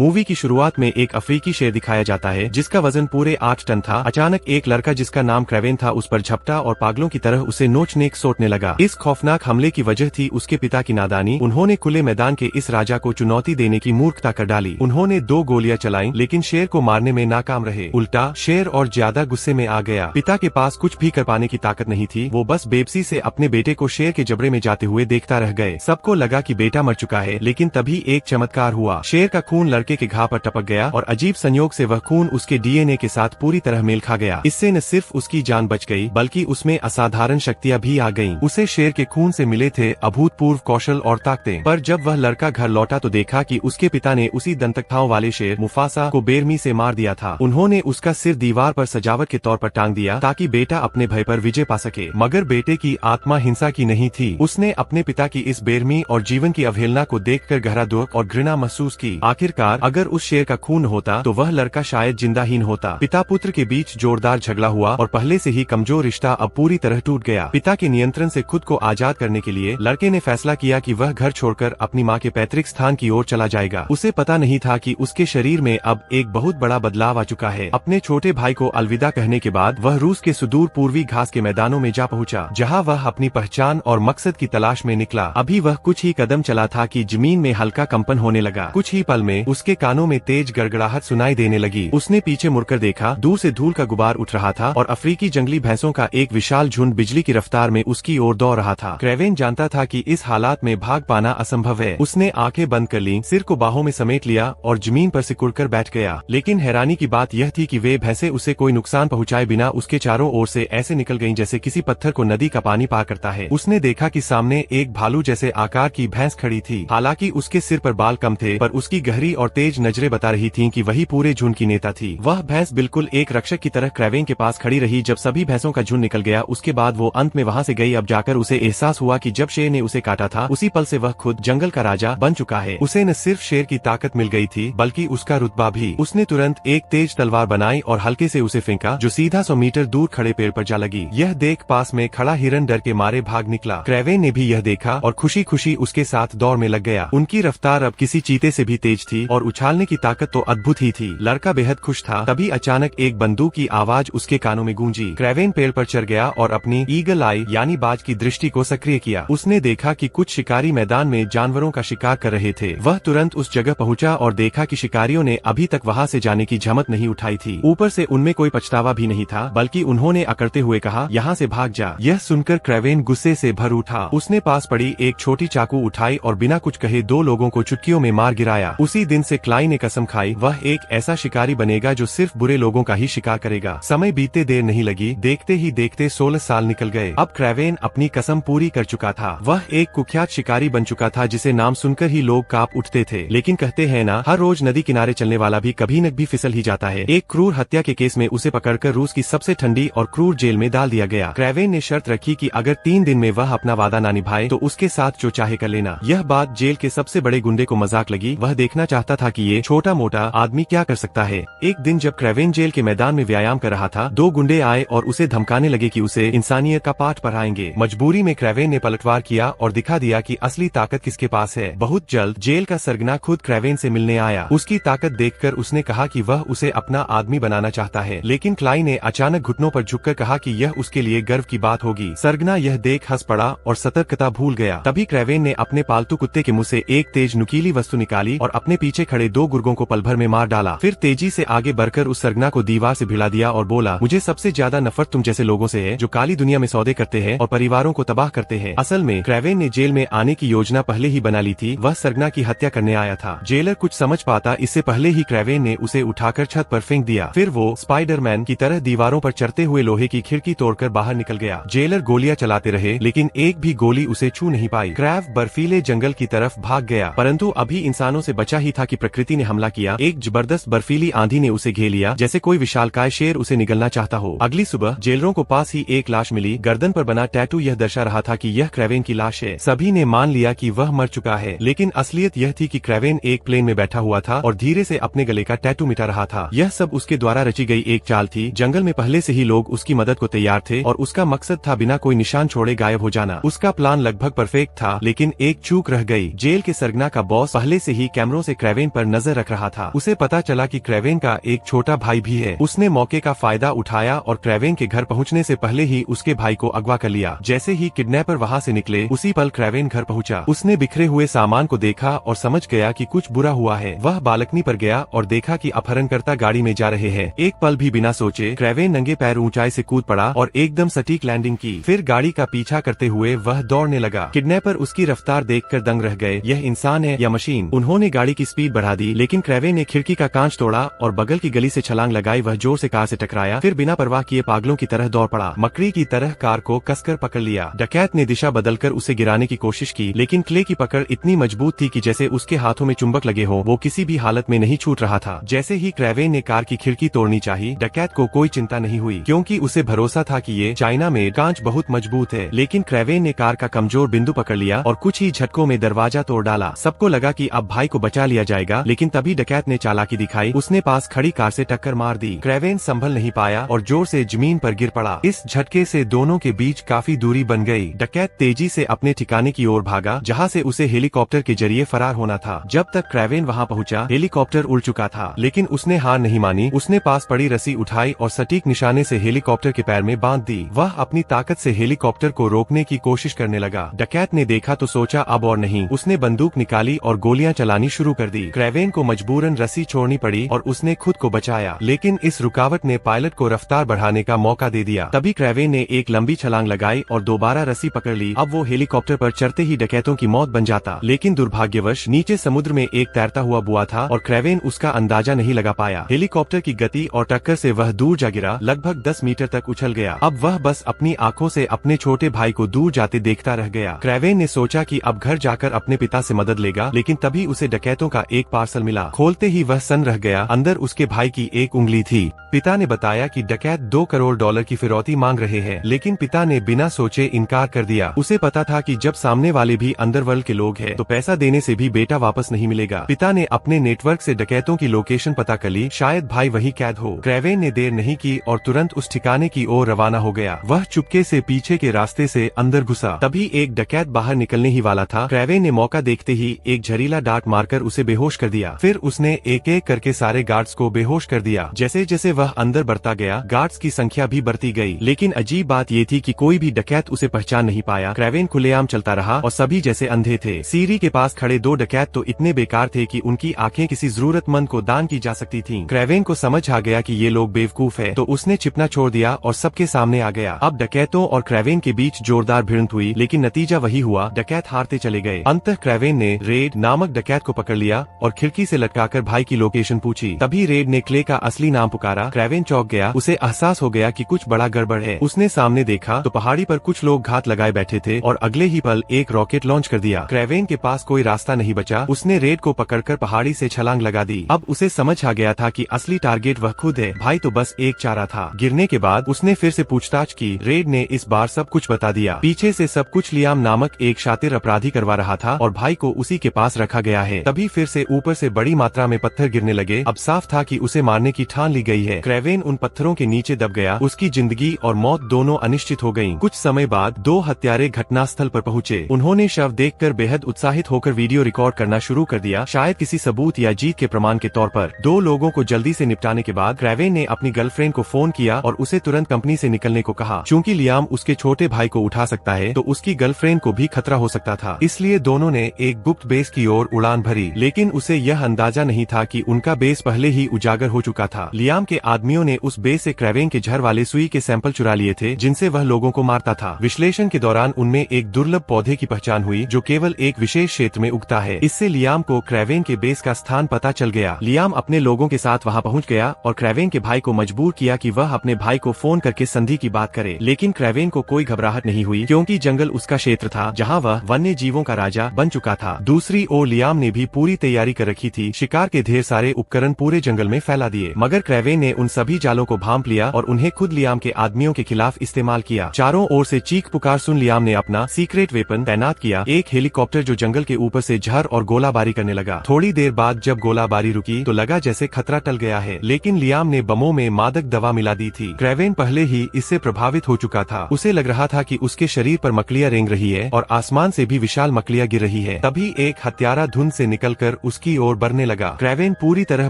Movie की शुरुआत में एक अफ्रीकी शेर दिखाया जाता है जिसका वजन पूरे 8 टन था। अचानक एक लड़का जिसका नाम क्रेवेन था उस पर झपटा और पागलों की तरह उसे नोचने सोटने लगा। इस खौफनाक हमले की वजह थी उसके पिता की नादानी। उन्होंने खुले मैदान के इस राजा को चुनौती देने की मूर्खता कर डाली। उन्होंने 2 गोलियां चलाई लेकिन शेर को मारने में नाकाम रहे। उल्टा शेर और ज्यादा गुस्से में आ गया। पिता के पास कुछ भी कर पाने की ताकत नहीं थी। वो बस बेबसी से अपने बेटे को शेर के जबड़े में जाते हुए देखता रह गए। सबको लगा कि बेटा मर चुका है, लेकिन तभी एक चमत्कार हुआ। शेर का खून लड़के के घाव पर टपक गया और अजीब संयोग से वह खून उसके डीएनए के साथ पूरी तरह मेल खा गया। इससे न सिर्फ उसकी जान बच गई बल्कि उसमें असाधारण शक्तियां भी आ गईं। उसे शेर के खून से मिले थे अभूतपूर्व कौशल और ताकतें। पर जब वह लड़का घर लौटा तो देखा कि उसके पिता ने उसी दंतकथाओं वाले शेर मुफासा को बेरमी से मार दिया था। उन्होंने उसका सिर दीवार पर सजावट के तौर पर टांग दिया ताकि बेटा अपने भय पर विजय पा सके। मगर बेटे की आत्मा हिंसा की नहीं थी। उसने अपने पिता की इस बेरमी और जीवन की अवहेलना को देखकर गहरा दुख और घृणा महसूस की। आखिरकार अगर उस शेर का खून होता तो वह लड़का शायद जिंदाहीन होता। पिता पुत्र के बीच जोरदार झगड़ा हुआ और पहले से ही कमजोर रिश्ता अब पूरी तरह टूट गया। पिता के नियंत्रण से खुद को आजाद करने के लिए लड़के ने फैसला किया कि वह घर छोड़कर अपनी मां के पैतृक स्थान की ओर चला जाएगा। उसे पता नहीं था कि उसके शरीर में अब एक बहुत बड़ा बदलाव आ चुका है। अपने छोटे भाई को अलविदा कहने के बाद वह रूस के सुदूर पूर्वी घास के मैदानों में जा पहुंचा, जहां वह अपनी पहचान और मकसद की तलाश में निकला। अभी वह कुछ ही कदम चला था कि जमीन में हल्का कंपन होने लगा। कुछ ही पल में उसके कानों में तेज गड़गड़ाहट सुनाई देने लगी। उसने पीछे मुड़कर देखा, दूर से धूल का गुबार उठ रहा था और अफ्रीकी जंगली भैंसों का एक विशाल झुंड बिजली की रफ्तार में उसकी ओर दौड़ रहा था। क्रेवेन जानता था कि इस हालात में भाग पाना असंभव है। उसने आंखें बंद कर लीं, सिर को बाहों में समेट लिया और जमीन पर सिकुड़कर बैठ गया। लेकिन हैरानी की बात यह थी कि वे भैंसें उसे कोई नुकसान पहुंचाए बिना उसके चारों ओर से ऐसे निकल गईं जैसे किसी पत्थर को नदी का पानी पार करता है। उसने देखा कि सामने एक भालू जैसे आकार की भैंस खड़ी थी। हालांकि उसके सिर पर बाल कम थे, पर उसकी गहरी और तेज नजरें बता रही थीं कि वही पूरे झुंड की नेता थी। वह भैंस बिल्कुल एक रक्षक की तरह क्रेवेन के पास खड़ी रही। जब सभी भैंसों का झुंड निकल गया उसके बाद वो अंत में वहां से गई। अब जाकर उसे एहसास हुआ कि जब शेर ने उसे काटा था उसी पल से वह खुद जंगल का राजा बन चुका है। उसे न सिर्फ शेर की ताकत मिल गई थी बल्कि उसका रुतबा भी। उसने तुरंत एक तेज तलवार बनाई और हल्के से उसे फेंका, जो सीधा 100 मीटर दूर खड़े पेड़ पर जा लगी। यह देख पास में खड़ा हिरन डर के मारे भाग निकला। क्रेवेन ने भी यह देखा और खुशी खुशी उसके साथ दौड़ में लग गया। उनकी रफ्तार अब किसी चीते से भी तेज थी और उछालने की ताकत तो अद्भुत ही थी। लड़का बेहद खुश था। तभी अचानक एक बंदूक की आवाज उसके कानों में गूंजी। क्रेवेन पेड़ पर चढ़ गया और अपनी ईगल आई यानी बाज की दृष्टि को सक्रिय किया। उसने देखा कि कुछ शिकारी मैदान में जानवरों का शिकार कर रहे थे। वह तुरंत उस जगह पहुंचा और देखा कि शिकारियों ने अभी तक वहां से जाने की झमक नहीं उठाई थी। ऊपर से उनमें कोई पछतावा भी नहीं था, बल्कि उन्होंने अकड़ते हुए कहा, यहाँ से भाग जा। यह सुनकर क्रेवेन गुस्से से भर उठा। उसने पास पड़ी एक छोटी चाकू उठाई और बिना कुछ कहे 2 लोगों को चुटकियों में मार गिराया। उसी दिन से क्लाई ने कसम खाई वह एक ऐसा शिकारी बनेगा जो सिर्फ बुरे लोगों का ही शिकार करेगा। समय बीतते देर नहीं लगी, देखते ही देखते 16 साल निकल गए। अब क्रेवेन अपनी कसम पूरी कर चुका था। वह एक कुख्यात शिकारी बन चुका था जिसे नाम सुनकर ही लोग कांप उठते थे। लेकिन कहते हैं ना, हर रोज नदी किनारे चलने वाला भी कभी न भी फिसल ही जाता है। एक क्रूर हत्या के केस में उसे पकड़कर रूस की सबसे ठंडी और क्रूर जेल में डाल दिया गया। क्रेवेन ने शर्त रखी कि अगर 3 दिन में वह अपना वादा ना निभाए तो उसके साथ जो चाहे कर लेना। यह बात जेल के सबसे बड़े गुंडे को मजाक लगी। वह देखना चाहता था कि ये छोटा मोटा आदमी क्या कर सकता है। एक दिन जब क्रेवेन जेल के मैदान में व्यायाम कर रहा था, 2 गुंडे आए और उसे धमकाने लगे कि उसे इंसानियत का पाठ पढ़ाएंगे। मजबूरी में क्रेवेन ने पलटवार किया और दिखा दिया कि असली ताकत किसके पास है। बहुत जल्द जेल का सरगना खुद क्रेवेन से मिलने आया। उसकी ताकत देखकर उसने कहा कि वह उसे अपना आदमी बनाना चाहता है। लेकिन क्लाई ने अचानक घुटनों पर झुककर कहा कि यह उसके लिए गर्व की बात होगी। सरगना यह देख हंस पड़ा और सतर्कता भूल गया। तभी क्रेवेन ने अपने पालतू कुत्ते के मुंह से एक तेज नुकीली वस्तु निकाली और अपने पीछे खड़े 2 गुर्गों को पल भर में मार डाला। फिर तेजी से आगे बढ़कर उस सरगना को दीवार से भिड़ा दिया और बोला, मुझे सबसे ज्यादा नफरत तुम जैसे लोगों से है जो काली दुनिया में सौदे करते हैं और परिवारों को तबाह करते हैं। असल में क्रेवेन ने जेल में आने की योजना पहले ही बना ली थी। वह सरगना की हत्या करने आया था। जेलर कुछ समझ पाता इससे पहले ही क्रेवेन ने उसे उठाकर छत पर फेंक दिया। फिर वो स्पाइडरमैन की तरह दीवारों पर चढ़ते हुए लोहे की खिड़की तोड़कर बाहर निकल गया। जेलर गोलियां चलाते रहे लेकिन एक भी गोली उसे छू नहीं पाई। क्रैव बर्फीले जंगल की तरफ भाग गया, परंतु अभी इंसानों से बचा ही था कि प्रकृति ने हमला किया। एक जबरदस्त बर्फीली आंधी ने उसे घेर लिया, जैसे कोई विशालकाय शेर उसे निगलना चाहता हो। अगली सुबह जेलरों को पास ही एक लाश मिली। गर्दन पर बना टैटू यह दर्शा रहा था कि यह क्रेवेन की लाश है। सभी ने मान लिया कि वह मर चुका है, लेकिन असलियत यह थी कि क्रेवेन एक प्लेन में बैठा हुआ था और धीरे से अपने गले का टैटू मिटा रहा था। यह सब उसके द्वारा रची गई एक चाल थी। जंगल में पहले से ही लोग उसकी मदद को तैयार थे और उसका मकसद था बिना कोई निशान छोड़े गायब हो जाना। उसका प्लान लगभग परफेक्ट था, लेकिन एक चूक रह गई। जेल के सरगना का बॉस पहले से ही कैमरों से क्रेवेन पर नजर रख रहा था। उसे पता चला कि क्रेवेन का एक छोटा भाई भी है। उसने मौके का फायदा उठाया और क्रेवेन के घर पहुंचने से पहले ही उसके भाई को अगवा कर लिया। जैसे ही किडनैपर वहां से निकले उसी पल क्रेवेन घर पहुंचा। उसने बिखरे हुए सामान को देखा और समझ गया कि कुछ बुरा हुआ है। वह बालकनी पर गया और देखा कि अपहरणकर्ता गाड़ी में जा रहे हैं। एक पल भी बिना सोचे क्रेवेन नंगे पैर ऊंचाई से कूद पड़ा और एकदम सटीक लैंडिंग की। फिर गाड़ी का पीछा करते हुए वह दौड़ने लगा। किडनैपर उसकी रफ्तार देखकर दंग रह गए। यह इंसान है या मशीन? उन्होंने गाड़ी की स्पीड बढ़ा दी, लेकिन क्रेवेन ने खिड़की का कांच तोड़ा और बगल की गली से छलांग लगाई। वह जोर से कार से टकराया, फिर बिना परवाह किए पागलों की तरह दौड़ पड़ा। मकड़ी की तरह कार को कसकर पकड़ लिया। डकैत ने दिशा बदलकर उसे गिराने की कोशिश की, लेकिन क्ले की पकड़ इतनी मजबूत थी कि जैसे उसके हाथों में चुंबक लगे हो। वो किसी भी हालत में नहीं छूट रहा था। जैसे ही क्रेवेन ने कार की खिड़की तोड़नी चाही, डकैत को कोई चिंता नहीं हुई, क्योंकि उसे भरोसा था कि ये चाइना में कांच बहुत मजबूत है। लेकिन क्रेवेन ने कार का कमजोर बिंदु पकड़ लिया और कुछ ही झटकों में दरवाजा तोड़ डाला। सबको लगा कि अब भाई को बचा लिया जाएगा, लेकिन तभी डकैत ने चालाकी दिखाई। उसने पास खड़ी कार से टक्कर मार दी। क्रेवेन संभल नहीं पाया और जोर से जमीन पर गिर पड़ा। इस झटके से दोनों के बीच काफी दूरी बन गई। डकैत तेजी से अपने ठिकाने की ओर भागा, जहां से उसे हेलीकॉप्टर के जरिए फरार होना था। जब तक क्रेवेन वहां पहुंचा, हेलीकॉप्टर उड़ चुका था, लेकिन उसने हार नहीं मानी। उसने पास पड़ी रस्सी उठाई और सटीक निशाने से हेलीकॉप्टर के पैर में बांध दी। वह अपनी ताकत से हेलीकॉप्टर को रोकने की कोशिश करने लगा। डकैत ने देखा तो सोचा अब और नहीं। उसने बंदूक निकाली और गोलियां चलानी शुरू कर दी। क्रेवेन को मजबूरन रस्सी छोड़नी पड़ी और उसने खुद को बचाया, लेकिन इस रुकावट ने पायलट को रफ्तार बढ़ाने का मौका दे दिया। तभी क्रेवेन ने एक लंबी छलांग लगाई और दोबारा रस्सी पकड़ ली। अब वो हेलीकॉप्टर पर चढ़ते ही डकैतों की मौत बन जाता, लेकिन दुर्भाग्यवश नीचे समुद्र में एक तैरता हुआ बुआ था और क्रेवेन उसका अंदाजा नहीं लगा पाया। हेलीकॉप्टर की गति और टक्कर से वह दूर जा गिरा, लगभग 10 मीटर तक उछल गया। अब वह बस अपनी आंखों से अपने छोटे भाई को दूर जाते देखता रह गया। क्रेवेन ने सोचा कि अब घर जाकर अपने पिता से मदद लेगा, लेकिन तभी उसे डकैतों का एक पार्सल मिला। खोलते ही वह सन्न रह गया। अंदर उसके भाई की एक उंगली थी। पिता ने बताया कि डकैत $2 करोड़ की फिरौती मांग रहे हैं, लेकिन पिता ने बिना सोचे इनकार कर दिया। उसे पता था कि जब सामने वाले भी अंडरवर्ल्ड के लोग हैं, तो पैसा देने से भी बेटा वापस नहीं मिलेगा। पिता ने अपने नेटवर्क से डकैतों की लोकेशन पता कर ली, शायद भाई वही कैद हो। क्रेवेन ने देर नहीं की और तुरंत उस ठिकाने की ओर रवाना हो गया। वह चुपके से पीछे के रास्ते से अंदर घुसा। तभी एक डकैत बाहर निकलने ही वाला था। क्रेवेन ने मौका देखते ही एक झरीला डार्ट मारकर उसे बेहोश कर दिया। फिर उसने एक एक करके सारे गार्ड्स को बेहोश कर दिया। जैसे जैसे वह अंदर बढ़ता गया, गार्ड्स की संख्या भी बढ़ती गई, लेकिन अजीब बात ये थी कि कोई भी डकैत उसे पहचान नहीं पाया। क्रेवेन खुलेआम चलता रहा और सभी जैसे अंधे थे। सीढ़ी के पास खड़े 2 डकैत तो इतने बेकार थे कि उनकी आंखें किसी जरूरतमंद को दान की जा सकती थीं। क्रेवेन को समझ आ गया कि ये लोग बेवकूफ है, तो उसने छिपना छोड़ दिया और सबके सामने आ गया। अब डकैतों और क्रेवेन के बीच जोरदार भिड़ंत हुई, लेकिन नतीजा वही हुआ, डकैत हारते चले गए। अंततः क्रेवेन ने रेड नामक डकैत को पकड़ लिया और खिड़की से लटकाकर भाई की लोकेशन पूछी। तभी रेड ने क्ले का असली नाम पुकारा। क्रेवेन चौंक गया। उसे एहसास हो गया कि कुछ बड़ा गड़बड़ है। उसने सामने देखा तो पहाड़ी पर कुछ लोग घात लगाए बैठे थे और अगले ही पल एक रॉकेट लॉन्च कर दिया। क्रेवेन के पास कोई रास्ता नहीं बचा। उसने रेड को पकड़कर पहाड़ी से छलांग लगा दी। अब उसे समझ आ गया था कि असली टारगेट वह खुद है। भाई तो बस एक चारा था। गिरने के बाद उसने फिर से पूछताछ की। रेड ने इस बार सब कुछ बता दिया। पीछे से सब कुछ लियाम नामक एक शातिर अपराधी करवा रहा था और भाई को उसी के पास रखा गया है। तभी फिर से ऊपर से बड़ी मात्रा में पत्थर गिरने लगे। अब साफ था कि उसे मारने की ठान ली गई है। क्रेवेन उन पत्थरों के नीचे दब गया। उसकी जिंदगी और मौत दोनों अनिश्चित हो गयीं। कुछ समय बाद 2 हत्यारे घटनास्थल पर पहुंचे। उन्होंने शव देखकर बेहद उत्साहित होकर वीडियो रिकॉर्ड करना शुरू कर दिया, शायद किसी सबूत या जीत के प्रमाण के तौर पर। 2 लोगों को जल्दी से निपटाने के बाद क्रेवेन ने अपनी गर्लफ्रेंड को फोन किया और उसे तुरंत कंपनी से निकलने को कहा। चूंकि लियाम उसके छोटे भाई को उठा सकता है, तो उसकी गर्लफ्रेंड को भी खतरा हो सकता था। इसलिए दोनों ने एक गुप्त बेस की ओर उड़ान भरी, लेकिन उसे यह अंदाजा नहीं था कि उनका बेस पहले ही उजागर हो चुका था। लियाम के आदमियों ने उस बेस से क्रेवेन के झर वाले सुई के सैंपल चुरा लिए थे, जिनसे वह लोगों को मारता था। विश्लेषण के दौरान उनमें एक दुर्लभ पौधे की पहचान हुई, जो केवल एक विशेष क्षेत्र में उगता है। इससे लियाम को क्रेवेन के बेस का स्थान पता चल गया। लियाम अपने लोगों के साथ वहां पहुंच गया और क्रेवेन के भाई को मजबूर किया कि वह अपने भाई को फोन करके संधि की बात करे। लेकिन क्रेवेन को कोई घबराहट नहीं हुई, क्योंकि जंगल उसका क्षेत्र था, जहां वह वन्य जीवों का राजा बन चुका था। दूसरी ओर लियाम ने भी पूरी तैयारी कर रखी थी। शिकार के ढेर सारे उपकरण पूरे जंगल में फैला दिए, मगर क्रेवेन ने उन सभी जालों को भांप लिया और उन्हें खुद लियाम के आदमियों के खिलाफ इस्तेमाल किया। चारों ओर से चीख पुकार सुन लियाम ने अपना सीक्रेट वेपन तैनात किया, एक हेलीकॉप्टर जो जंगल के ऊपर से झर और गोलाबारी करने लगा। थोड़ी देर बाद जब गोलाबारी रुकी तो लगा जैसे खतरा टल गया है, लेकिन लियाम ने बमों में मादक दवा मिला दी थी। क्रेवेन पहले ही इससे प्रभावित हो चुका था। उसे लग रहा था कि उसके शरीर पर मकड़ियां रेंग रही है और आसमान से भी विशाल मकड़ियां गिर रही है। तभी एक हत्यारा धुंध से निकलकर उसकी ओर बढ़ने लगा। क्रेवेन पूरी तरह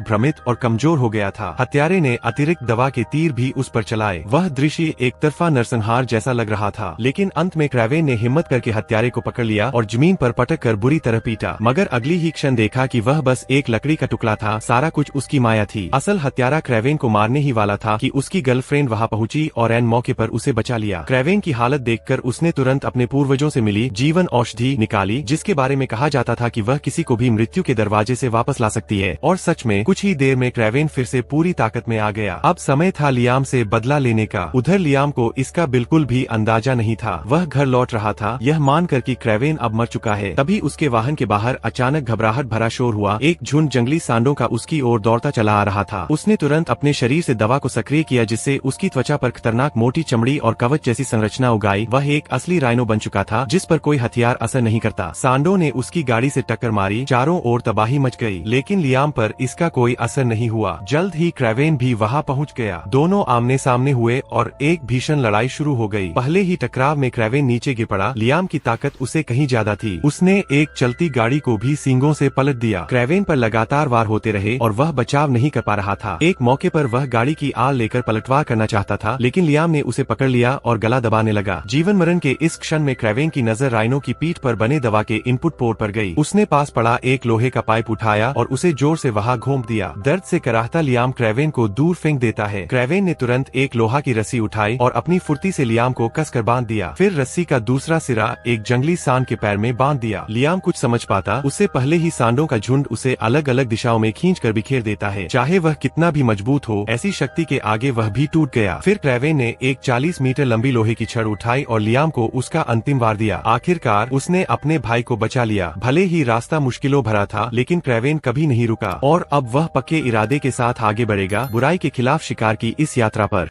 भ्रमित और कमजोर हो गया था। हत्यारे ने अतिरिक्त दवा के तीर भी उस पर चलाए। वह दृश्य एक तरफा नरसंहार जैसा लग रहा था, लेकिन अंत में क्रेवेन ने हिम्मत करके हत्यारे को पकड़ लिया और जमीन पर पटक कर बुरी तरह पीटा। मगर अगली ही क्षण देखा कि वह बस एक लकड़ी का टुकड़ा था, सारा कुछ उसकी माया थी। असल हत्यारा क्रेवेन को मारने ही वाला था कि उसकी गर्लफ्रेंड वहां पहुंची और एन मौके पर उसे बचा लिया। क्रेवेन की हालत देखकर उसने तुरंत अपने पूर्वजों से मिली जीवन औषधि निकाली, जिसके बारे में कहा जाता था कि वह किसी को भी मृत्यु के दरवाजे से वापस ला सकती है। और सच में कुछ ही देर में क्रेवेन फिर से पूरी ताकत में आ गया। अब समय था लियाम से बदला लेने का। उधर लियाम को इसका बिल्कुल भी अंदाजा नहीं था। वह घर लौट रहा था यह मानकर कि क्रेवेन अब मर चुका है। तभी उसके वाहन के बाहर अचानक घबराहट भरा शोर हुआ। एक झुंड जंगली सांडों का उसकी ओर दौड़ता चला आ रहा था। उसने तुरंत अपने शरीर से दवा को सक्रिय किया, जिससे उसकी त्वचा पर खतरनाक मोटी चमड़ी और कवच जैसी संरचना उगाई। वह एक असली राइनो बन चुका था, जिस पर कोई हथियार असर नहीं करता। सांडों ने उसकी गाड़ी से टक्कर मारी, चारों ओर तबाही मच गई, लेकिन लियाम पर इसका कोई असर नहीं हुआ। जल्द ही क्रेवेन भी वहां पहुंच गया। दोनों आमने सामने हुए और एक भीषण लड़ाई शुरू हो गई। पहले ही टकराव में क्रेवेन नीचे गिर पड़ा। लियाम की ताकत उसे कहीं ज्यादा थी। उसने एक चलती गाड़ी को भी सींगों से पलट दिया। क्रेवेन पर लगातार वार होते रहे और वह बचाव नहीं कर पा रहा था। एक मौके पर वह गाड़ी की आड़ लेकर पलटवार करना चाहता था, लेकिन लियाम ने उसे पकड़ लिया और गला दबाने लगा। जीवन मरण के इस क्षण में क्रेवेन की नजर राइनो की पीठ पर बने दवा के इनपुट पोर्ट पर गई। उसने पास पड़ा एक लोहे का पाइप उठाया और उसे जोर से वहां घोंप दिया। दर्द से कराहता लियाम क्रेवेन को दूर फेंक देता है। क्रेवेन ने तुरंत एक लोहा की रस्सी उठाई और अपनी फुर्ती से लियाम को कसकर बांध दिया। फिर रस्सी का दूसरा सिरा एक जंगली सांड के पैर में बांध दिया। लियाम कुछ समझ पाता उससे पहले ही सांडों का झुंड उसे अलग अलग दिशाओं में खींचकर बिखेर देता है। चाहे वह कितना भी मजबूत हो, ऐसी शक्ति के आगे वह भी टूट गया। फिर क्रेवेन ने एक 40 मीटर लंबी लोहे की छड़ उठाई और लियाम को उसका अंतिम वार दिया। आखिरकार उसने अपने भाई को बचा लिया। भले ही रास्ता मुश्किलों भरा था, लेकिन क्रेवेन कभी नहीं रुका और अब वह पक्के इरादे के साथ आगे बढ़ेगा बुराई के खिलाफ शिकार की इस यात्रा पर।